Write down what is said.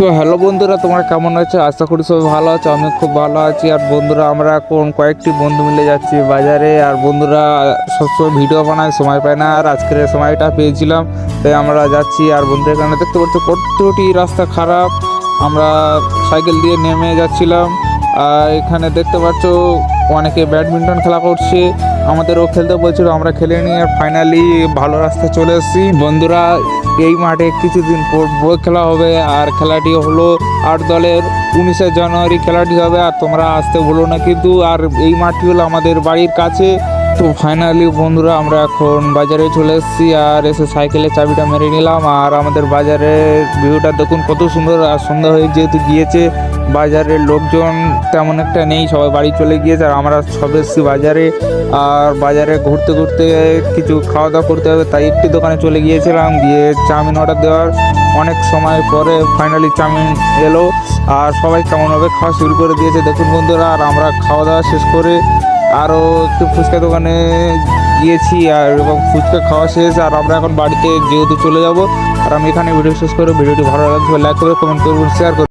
তো হ্যালো বন্ধুরা, তোমরা কেমন আছো? আশা করি সবাই ভালো আছো। আমি খুব ভালো আছি। আর বন্ধুরা, আমরা এখন কয়েকটি বন্ধু মিলে যাচ্ছি বাজারে। আর বন্ধুরা সবসময় ভিডিও বানায়, সময় পায় না, আর আজকের সময়টা পেয়েছিলাম, তাই আমরা যাচ্ছি। আর বন্ধুদের এখানে দেখতে পাচ্ছ কতটি রাস্তা খারাপ। আমরা সাইকেল দিয়ে নেমে যাচ্ছিলাম। আর এখানে দেখতে পাচ্ছ অনেকে ব্যাডমিন্টন খেলা করছে, আমাদেরও খেলতে বলছিল, আমরা খেলে নিয়ে ফাইনালি ভালো রাস্তায় চলে এসেছি। বন্ধুরা, এই মাঠে কিছুদিন পর বড় খেলা হবে, আর খেলাটি হলো 8 দলের। 19শে জানুয়ারি খেলাটি হবে, আর তোমরা আসতে ভুলো না কিন্তু। আর এই মাঠটি হলো আমাদের বাড়ির কাছে। তো ফাইনালি বন্ধুরা, আমরা এখন বাজারে চলে এসেছি, আর এসে সাইকেলের চাবিটা মেরে নিলাম। আর আমাদের বাজারের ভিউটা দেখুন কত সুন্দর। আর সন্ধ্যা হয়ে যেহেতু গিয়েছে, বাজারের লোকজন তেমন একটা নেই, সবাই বাড়ি চলে গিয়েছে। আর আমরা সব এসেছি বাজারে। আর বাজারে ঘুরতে ঘুরতে কিছু খাওয়া দাওয়া করতে হবে, তাই একটি দোকানে চলে গিয়েছিলাম, গিয়ে চাউমিন অর্ডার দেওয়ার অনেক সময় পরে ফাইনালি চাউমিন এলো। আর সবাই কেমনভাবে খাওয়া শুরু করে দিয়েছে দেখুন বন্ধুরা। আর আমরা খাওয়া দাওয়া শেষ করে আরও একটু ফুচকা দোকানে গিয়েছি, আর এবং ফুচকা খাওয়া শেষ। আর আমরা এখন বাড়িতে যেহেতু চলে যাব। আর আমি এখানে ভিডিও শেষ করে, ভিডিওটি ভালো লাগবে লাইক করবে, কমেন্ট করবেন, শেয়ার করবেন।